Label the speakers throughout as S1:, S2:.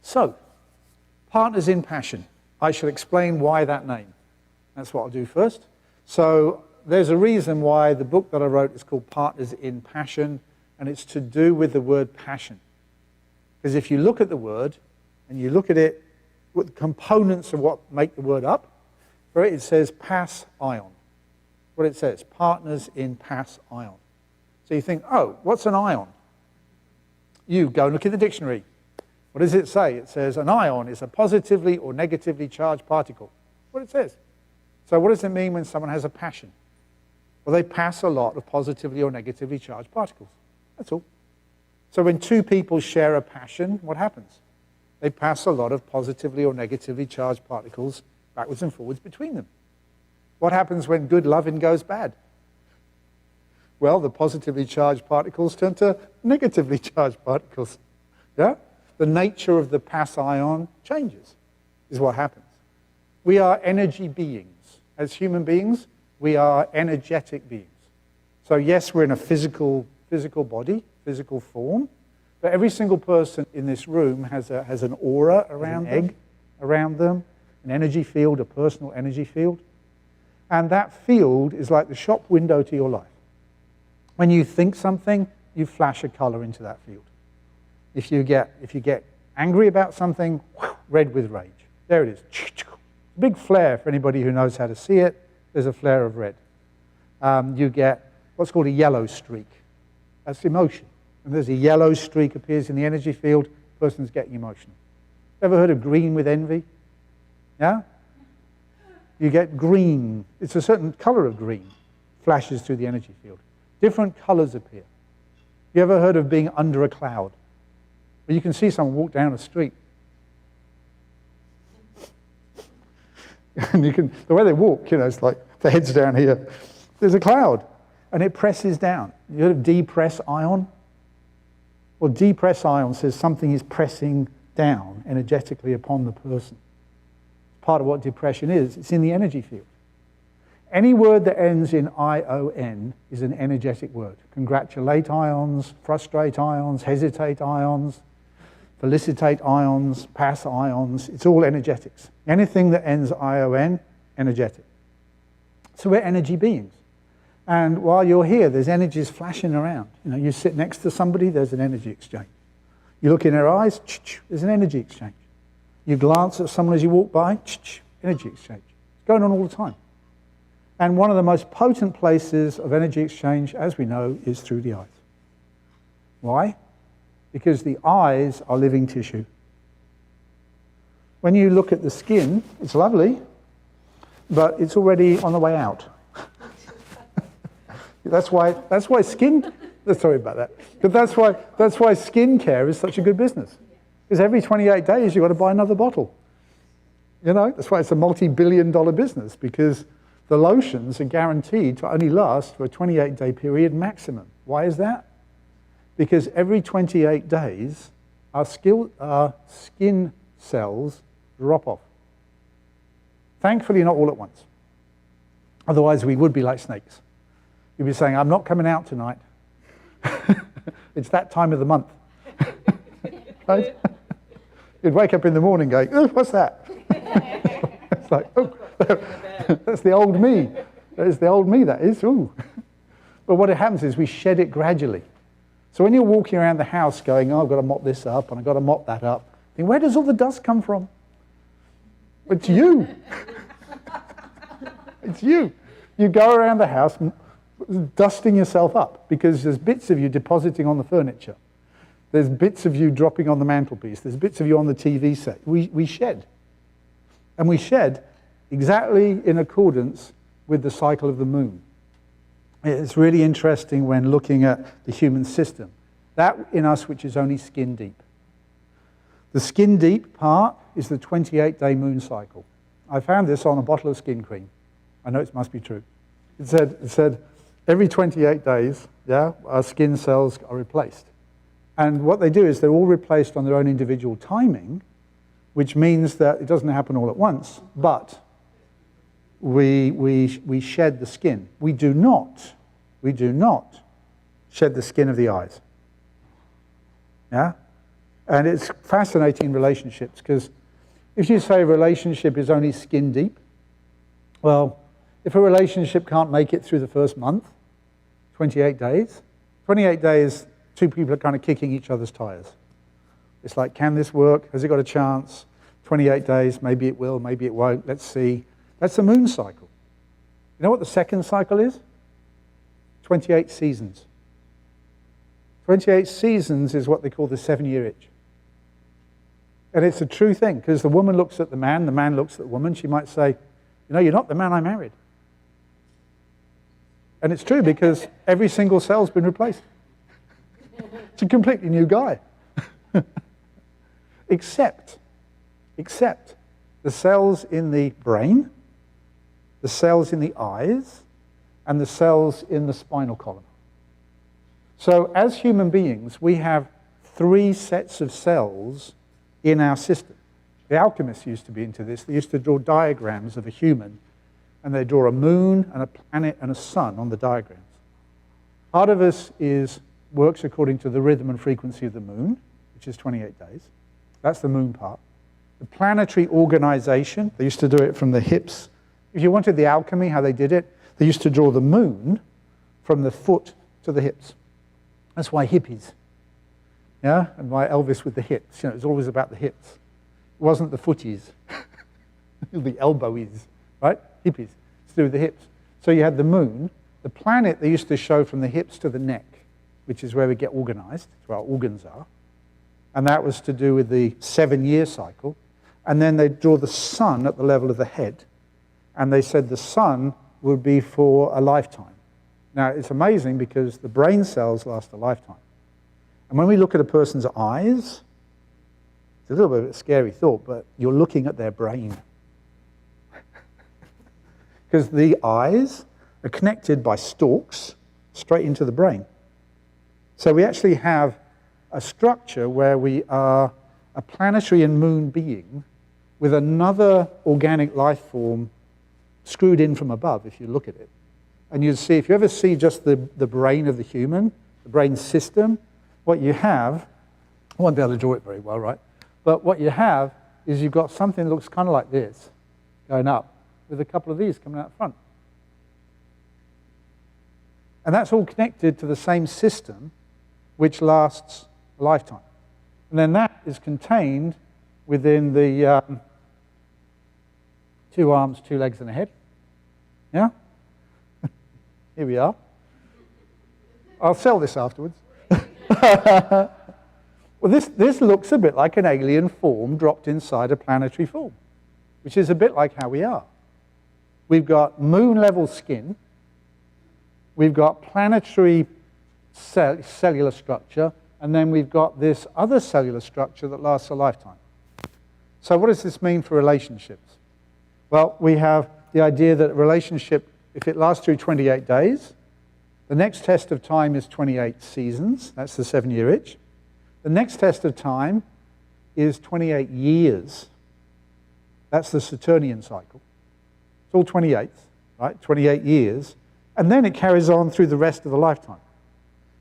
S1: So, Partners in Passion. I shall explain why that name. That's what I'll do first. So, there's a reason why the book that I wrote is called Partners in Passion, and it's to do with the word passion. Because if you look at the word, and you look at it, with the components of what make the word up, right, it says pass ion. What it says, Partners in Pass ion. So you think, oh, what's an ion? You go and look in the dictionary. What does it say? It says an ion is a positively or negatively charged particle. What it says. So what does it mean when someone has a passion? Well, they pass a lot of positively or negatively charged particles. That's all. So when two people share a passion, what happens? They pass a lot of positively or negatively charged particles backwards and forwards between them. What happens when good loving goes bad? Well, the positively charged particles turn to negatively charged particles. Yeah? The nature of the pass ion changes, is what happens. We are energy beings. As human beings, we are energetic beings. So yes, we're in a physical body, physical form, but every single person in this room has an aura around them, an egg around them, an energy field, a personal energy field. And that field is like the shop window to your life. When you think something, you flash a color into that field. If you get angry about something, red with rage. There it is. Big flare for anybody who knows how to see it. There's a flare of red. You get what's called a yellow streak. That's emotion. And there's a yellow streak appears in the energy field, the person's getting emotional. Ever heard of green with envy? Yeah? You get green. It's a certain color of green flashes through the energy field. Different colors appear. You ever heard of being under a cloud? Well, you can see someone walk down a street. And the way they walk, it's like the head's down here. There's a cloud, and it presses down. You heard of depress ion? Well, depress ion says something is pressing down energetically upon the person. Part of what depression is, it's in the energy field. Any word that ends in ion is an energetic word. Congratulate ions, frustrate ions, hesitate ions, felicitate ions, pass ions, it's all energetics. Anything that ends ion, energetic. So we're energy beings. And while you're here, there's energies flashing around. You sit next to somebody, there's an energy exchange. You look in their eyes, there's an energy exchange. You glance at someone as you walk by, energy exchange. It's going on all the time. And one of the most potent places of energy exchange, as we know, is through the eyes. Why? Because the eyes are living tissue. When you look at the skin, it's lovely, but it's already on the way out. That's why skin. Sorry about that. But that's why skincare is such a good business. Because every 28 days you've got to buy another bottle. That's why it's a multi-billion-dollar business, because the lotions are guaranteed to only last for a 28-day period maximum. Why is that? Because every 28 days our skin cells drop off. Thankfully, not all at once. Otherwise, we would be like snakes. You'd be saying, I'm not coming out tonight. It's that time of the month. Right? You'd wake up in the morning going, oh, what's that? It's like, oh, that's the old me. That is the old me, that is. Ooh. But what happens is we shed it gradually. So when you're walking around the house going, oh, I've got to mop this up and I've got to mop that up, think, where does all the dust come from? It's you. It's you. You go around the house dusting yourself up because there's bits of you depositing on the furniture. There's bits of you dropping on the mantelpiece. There's bits of you on the TV set. We shed. And we shed exactly in accordance with the cycle of the moon. It's really interesting when looking at the human system. That in us which is only skin deep. The skin deep part is the 28-day moon cycle. I found this on a bottle of skin cream. I know it must be true. It said every 28 days, our skin cells are replaced. And what they do is they're all replaced on their own individual timing, which means that it doesn't happen all at once, but we shed the skin. We do not shed the skin of the eyes. Yeah? And it's fascinating in relationships, because if you say a relationship is only skin deep, well, if a relationship can't make it through the first month, 28 days, 28 days, two people are kind of kicking each other's tires. It's like, can this work? Has it got a chance? 28 days, maybe it will, maybe it won't, let's see. That's the moon cycle. You know what the second cycle is? 28 seasons. 28 seasons is what they call the 7-year itch. And it's a true thing, because the woman looks at the man looks at the woman. She might say, you know, you're not the man I married. And it's true, because every single cell's been replaced. It's a completely new guy. Except the cells in the brain, the cells in the eyes, and the cells in the spinal column. So as human beings, we have 3 sets of cells in our system. The alchemists used to be into this. They used to draw diagrams of a human, and they draw a moon and a planet and a sun on the diagrams. Part of us works according to the rhythm and frequency of the moon, which is 28 days. That's the moon part. The planetary organization, they used to do it from the hips. If you wanted the alchemy, how they did it, they used to draw the moon from the foot to the hips. That's why hippies. Yeah, and why Elvis with the hips. You know, it was always about the hips. It wasn't the footies, the elbowies, right? Hippies. It's to do with the hips. So you had the moon. The planet they used to show from the hips to the neck, which is where we get organized. It's where our organs are. And that was to do with the 7-year cycle. And then they draw the sun at the level of the head. And they said the sun would be for a lifetime. Now, it's amazing, because the brain cells last a lifetime. And when we look at a person's eyes, it's a little bit of a scary thought, but you're looking at their brain. Because the eyes are connected by stalks straight into the brain. So we actually have a structure where we are a planetary and moon being with another organic life form screwed in from above, if you look at it. And you'd see, if you ever see just the brain of the human, the brain system, what you have, I won't be able to draw it very well, right? But what you have is you've got something that looks kind of like this, going up, with a couple of these coming out front. And that's all connected to the same system, which lasts a lifetime. And then that is contained within the 2 arms, 2 legs, and a head. Yeah? Here we are. I'll sell this afterwards. Well, this looks a bit like an alien form dropped inside a planetary form, which is a bit like how we are. We've got moon-level skin. We've got planetary cellular structure, and then we've got this other cellular structure that lasts a lifetime. So what does this mean for relationships? Well, we have the idea that a relationship, if it lasts through 28 days, the next test of time is 28 seasons. That's the 7-year itch. The next test of time is 28 years. That's the Saturnian cycle. It's all 28, right? 28 years. And then it carries on through the rest of the lifetime.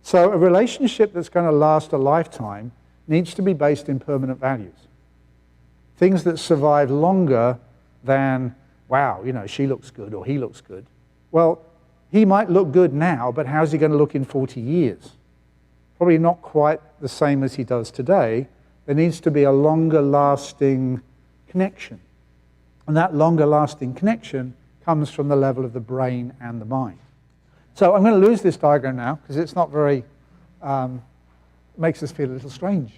S1: So a relationship that's going to last a lifetime needs to be based in permanent values. Things that survive longer than, wow, you know, she looks good or he looks good. Well, he might look good now, but how's he going to look in 40 years? Probably not quite the same as he does today. There needs to be a longer lasting connection. And that longer lasting connection comes from the level of the brain and the mind. So I'm going to lose this diagram now, because it's not very, makes us feel a little strange.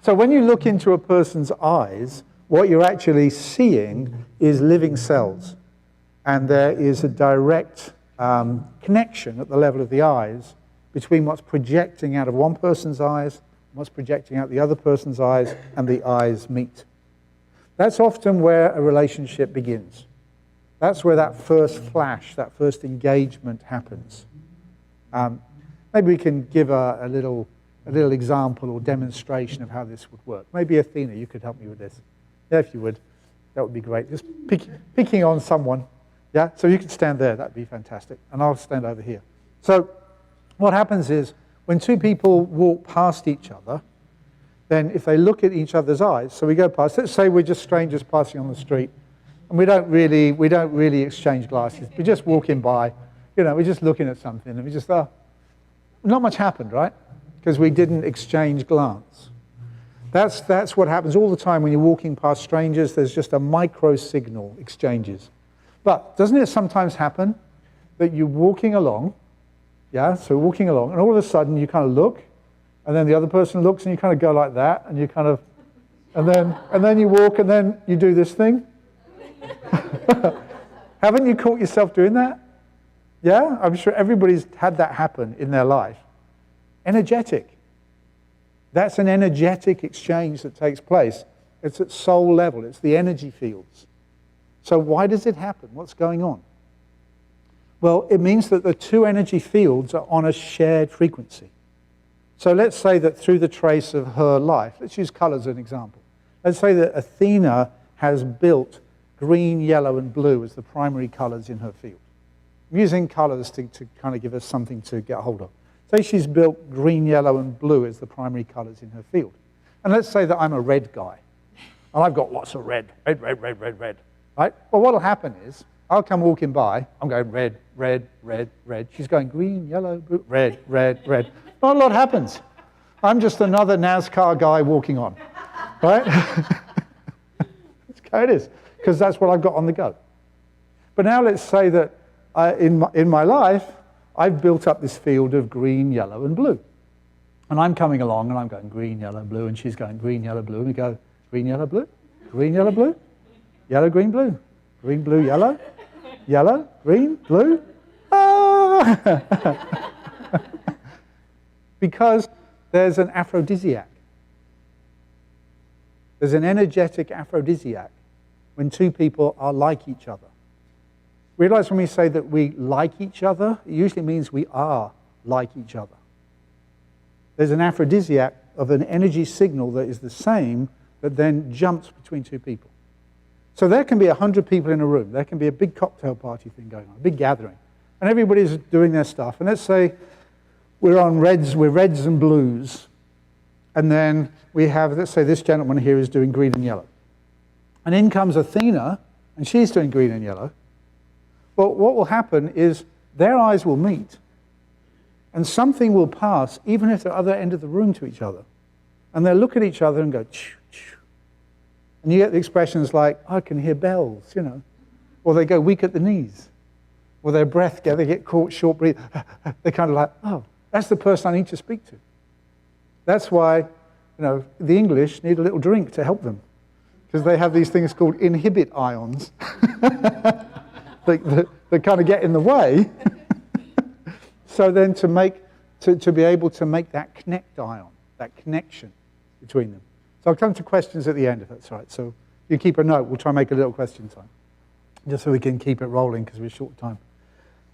S1: So when you look into a person's eyes, what you're actually seeing is living cells. And there is a direct connection at the level of the eyes between what's projecting out of one person's eyes and what's projecting out the other person's eyes, and the eyes meet. That's often where a relationship begins. That's where that first flash, that first engagement happens. Maybe we can give a little example or demonstration of how this would work. Maybe Athena, you could help me with this. Yeah, if you would. That would be great. Just picking on someone. Yeah, so you could stand there. That'd be fantastic. And I'll stand over here. So what happens is When two people walk past each other, then if they look at each other's eyes, so we go past, let's say we're just strangers passing on the street, and we don't really exchange glances. We're just walking by, we're just looking at something, and we just, not much happened, right? Because we didn't exchange glance. That's what happens all the time when you're walking past strangers. There's just a micro signal exchanges. But doesn't it sometimes happen that you're walking along, so walking along, and all of a sudden you kind of look, and then the other person looks, and you kind of go like that, and you kind of, and then you walk, and then you do this thing. Haven't you caught yourself doing that? Yeah, I'm sure everybody's had that happen in their life. Energetic. That's an energetic exchange that takes place. It's at soul level. It's the energy fields. So why does it happen? What's going on? Well, it means that the two energy fields are on a shared frequency. So let's say that through the trace of her life, let's use colors as an example. Let's say that Athena has built green, yellow, and blue as the primary colors in her field. I'm using colors to kind of give us something to get hold of. Say she's built green, yellow, and blue as the primary colors in her field. And let's say that I'm a red guy. And I've got lots of red, right? Well, what'll happen is, I'll come walking by, I'm going red, red, red, red. She's going green, yellow, blue, red, red, red. Not a lot happens. I'm just another NASCAR guy walking on, right? That's how it is, because that's what I've got on the go. But now let's say that in my life, I've built up this field of green, yellow, and blue. And I'm coming along, and I'm going green, yellow, blue, and she's going green, yellow, blue, and we go green, yellow, blue, green, yellow, blue, yellow, green, blue, green, blue, yellow, yellow, green, blue. Ah! Because there's an aphrodisiac. There's an energetic aphrodisiac when two people are like each other. Realize when we say that we like each other, it usually means we are like each other. There's an aphrodisiac of an energy signal that is the same, but then jumps between two people. So there can be 100 people in a room. There can be a big cocktail party thing going on, a big gathering. And everybody's doing their stuff. And let's say we're reds and blues. And then we have, let's say this gentleman here is doing green and yellow. And in comes Athena, and she's doing green and yellow. Well, what will happen is their eyes will meet, and something will pass, even if they're at the other end of the room to each other. And they'll look at each other and go, choo, choo. And you get the expressions like, I can hear bells, Or they go weak at the knees. Or their breath, they get caught short breath. They're kind of like, oh, that's the person I need to speak to. That's why, the English need a little drink to help them. Because they have these things called inhibit ions. that kind of get in the way. So then to be able to make that connect ion, that connection between them. So I'll come to questions at the end, if that's all right. So you keep a note. We'll try and make a little question time, just so we can keep it rolling because we're short time.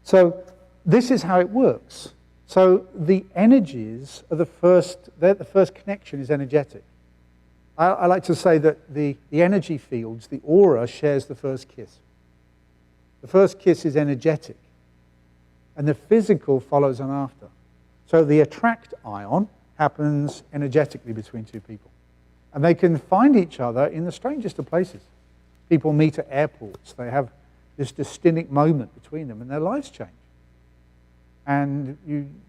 S1: So this is how it works. So the energies are the first connection is energetic. I like to say that the energy fields, the aura, shares the first kiss. The first kiss is energetic, and the physical follows on after. So the attract ion happens energetically between two people. And they can find each other in the strangest of places. People meet at airports. They have this distinct moment between them, and their lives change. And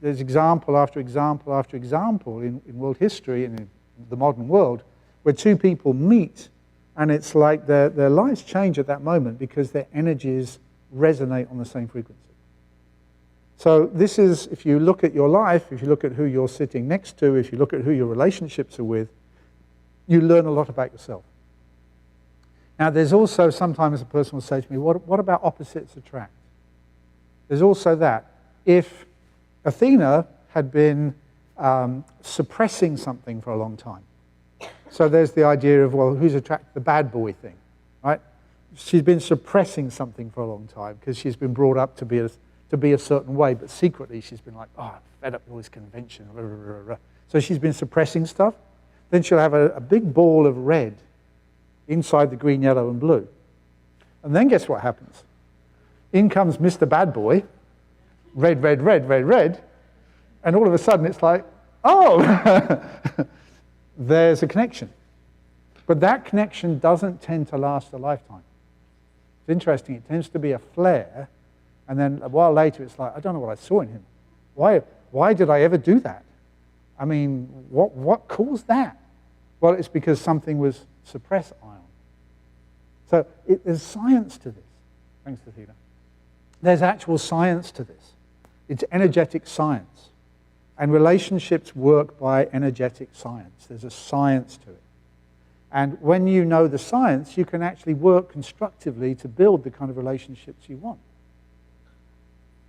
S1: there's example after example after example in world history and in the modern world where two people meet, and it's like their lives change at that moment because their energies resonate on the same frequency. So this is, if you look at your life, if you look at who you're sitting next to, if you look at who your relationships are with, you learn a lot about yourself. Now there's also, sometimes a person will say to me, what about opposites attract? There's also that. If Athena had been suppressing something for a long time, so there's the idea of, well, who's attracted the bad boy thing, right? She's been suppressing something for a long time because she's been brought up to be a certain way, but secretly she's been like, oh, I'm fed up with all this convention. Blah, blah, blah, blah. So she's been suppressing stuff. Then she'll have a big ball of red inside the green, yellow, and blue. And then guess what happens? In comes Mr. Bad Boy, red, red, red, red, red, And all of a sudden it's like, oh, there's a connection. But that connection doesn't tend to last a lifetime. It's interesting, it tends to be a flare, and then a while later it's like, I don't know what I saw in him. Why did I ever do that? I mean, what caused that? Well, it's because something was suppressed ion. So there's science to this. Thanks, Athena. There's actual science to this. It's energetic science. And relationships work by energetic science. There's a science to it. And when you know the science, you can actually work constructively to build the kind of relationships you want.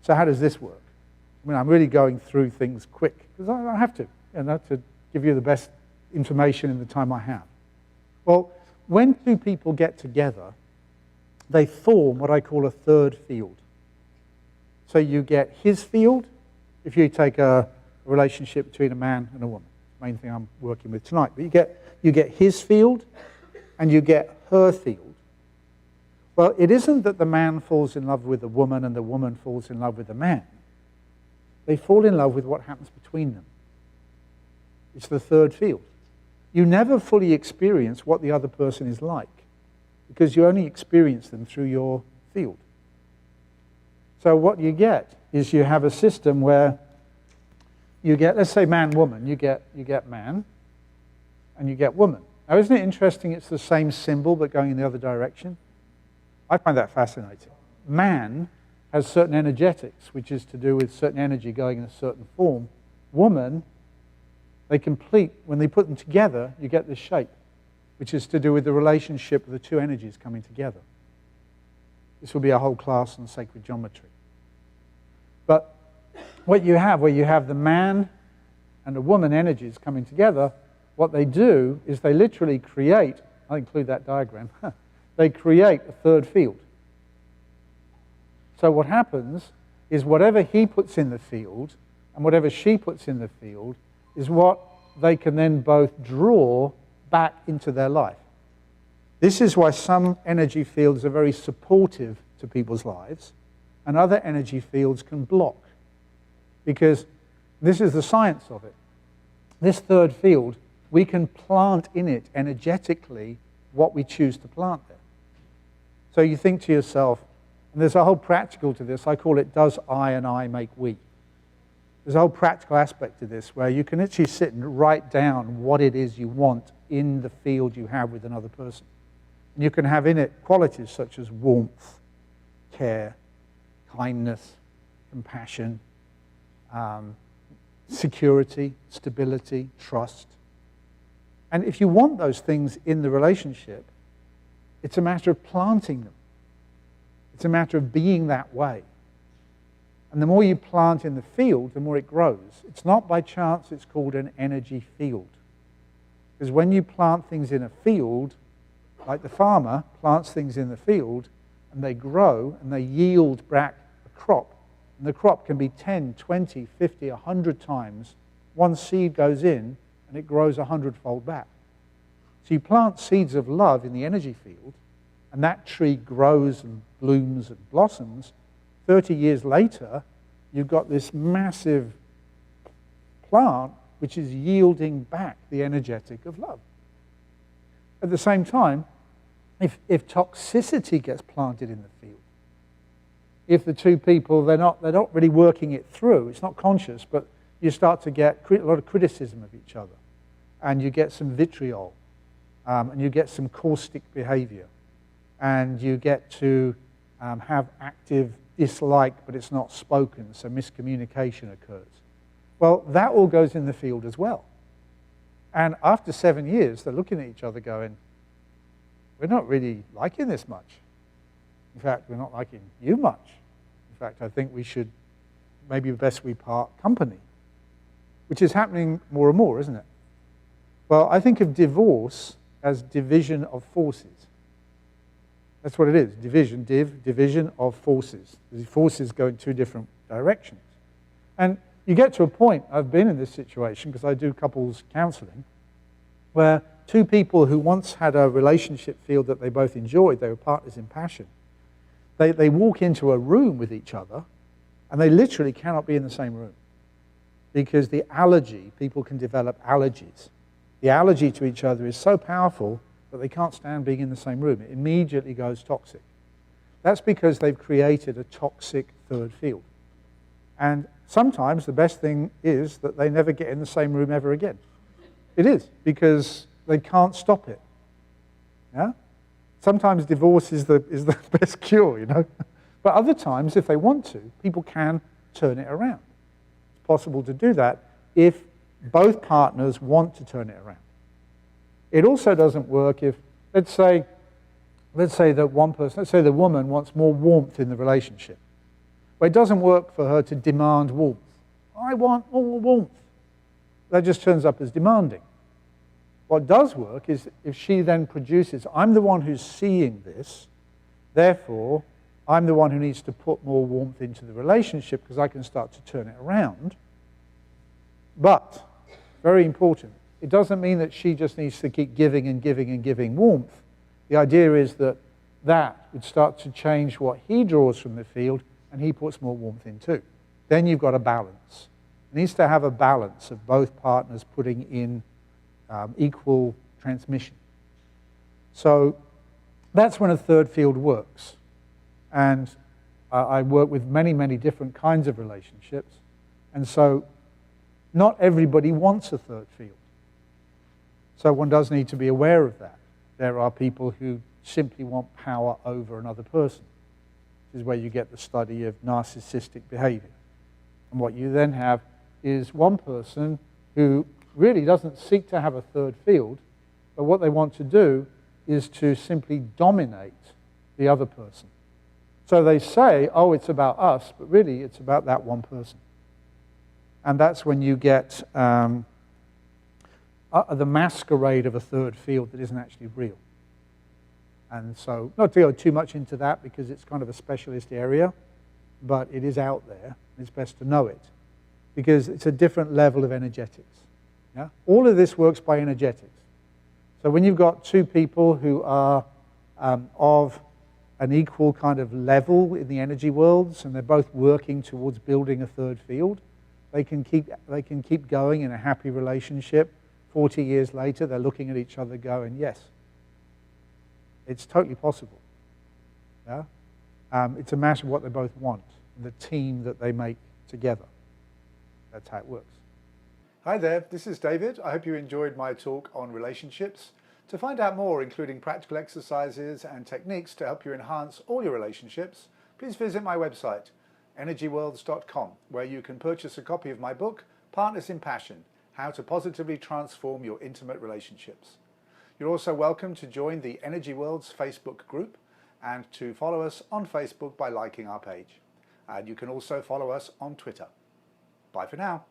S1: So how does this work? I mean, I'm really going through things quick, because I have to, to give you the best information in the time I have. Well, when two people get together, they form what I call a third field. So you get his field, if you take a relationship between a man and a woman, the main thing I'm working with tonight, but you get his field and you get her field. Well, it isn't that the man falls in love with the woman and the woman falls in love with the man. They fall in love with what happens between them. It's the third field. You never fully experience what the other person is like because you only experience them through your field. So what you get is you have a system where you get, let's say man-woman, you get man and you get woman. Now isn't it interesting it's the same symbol but going in the other direction? I find that fascinating. Man has certain energetics, which is to do with certain energy going in a certain form. Woman, they complete, when they put them together, you get this shape, which is to do with the relationship of the two energies coming together. This will be a whole class on sacred geometry. But what you have, where you have the man and the woman energies coming together, what they do is they literally create, I'll include that diagram, they create a third field. So what happens is whatever he puts in the field and whatever she puts in the field is what they can then both draw back into their life. This is why some energy fields are very supportive to people's lives and other energy fields can block. Because this is the science of it. This third field, we can plant in it energetically what we choose to plant there. So you think to yourself, and there's a whole practical to this, I call it, does I and I make we? There's a whole practical aspect to this where you can actually sit and write down what it is you want in the field you have with another person. And you can have in it qualities such as warmth, care, kindness, compassion, security, stability, trust. And if you want those things in the relationship, it's a matter of planting them. It's a matter of being that way. And the more you plant in the field, the more it grows. It's not by chance it's called an energy field. Because when you plant things in a field, like the farmer plants things in the field, and they grow and they yield back a crop, and the crop can be 10, 20, 50, 100 times. One seed goes in, and it grows 100-fold back. So you plant seeds of love in the energy field, and that tree grows and blooms and blossoms. 30 years later, you've got this massive plant which is yielding back the energetic of love. At the same time, if toxicity gets planted in the field, if the two people, they're not really working it through, it's not conscious, but you start to get a lot of criticism of each other, and you get some vitriol, and you get some caustic behavior, and you get to have active dislike, but it's not spoken, so miscommunication occurs. Well, that all goes in the field as well. And after 7 years, they're looking at each other going, we're not really liking this much. In fact, we're not liking you much. In fact, I think we should, maybe best we part company, which is happening more and more, isn't it? Well, I think of divorce as division of forces. That's what it is, division of forces. The forces go in two different directions. And you get to a point, I've been in this situation because I do couples counseling, where two people who once had a relationship field that they both enjoyed, they were partners in passion, they walk into a room with each other and they literally cannot be in the same room because the allergy, people can develop allergies. The allergy to each other is so powerful that they can't stand being in the same room. It immediately goes toxic. That's because they've created a toxic third field. And sometimes the best thing is that they never get in the same room ever again. It is, because they can't stop it. Yeah? Sometimes divorce is the best cure, you know. But other times, if they want to, people can turn it around. It's possible to do that if both partners want to turn it around. It also doesn't work if, let's say that one person, let's say the woman wants more warmth in the relationship. But it doesn't work for her to demand warmth. I want more warmth. That just turns up as demanding. What does work is if she then produces, I'm the one who's seeing this, therefore I'm the one who needs to put more warmth into the relationship because I can start to turn it around. But, very important, it doesn't mean that she just needs to keep giving and giving and giving warmth. The idea is that that would start to change what he draws from the field and he puts more warmth in too. Then you've got a balance. It needs to have a balance of both partners putting in equal transmission. So that's when a third field works. And I work with many, many different kinds of relationships. And so not everybody wants a third field. So one does need to be aware of that. There are people who simply want power over another person. This is where you get the study of narcissistic behavior. And what you then have is one person who really doesn't seek to have a third field, but what they want to do is to simply dominate the other person. So they say, oh, it's about us, but really it's about that one person. And that's when you get the masquerade of a third field that isn't actually real. And so, not to go too much into that because it's kind of a specialist area, but it is out there. It's best to know it because it's a different level of energetics. Yeah? All of this works by energetics. So when you've got two people who are of an equal kind of level in the energy worlds and they're both working towards building a third field, they can keep going in a happy relationship. 40 years later, they're looking at each other going, yes, it's totally possible. Yeah? It's a matter of what they both want, the team that they make together. That's how it works.
S2: Hi there, this is David. I hope you enjoyed my talk on relationships. To find out more, including practical exercises and techniques to help you enhance all your relationships, please visit my website, energyworlds.com, where you can purchase a copy of my book, Partners in Passion: How to Positively Transform Your Intimate Relationships. You're also welcome to join the Energy Worlds Facebook group and to follow us on Facebook by liking our page. And you can also follow us on Twitter. Bye for now.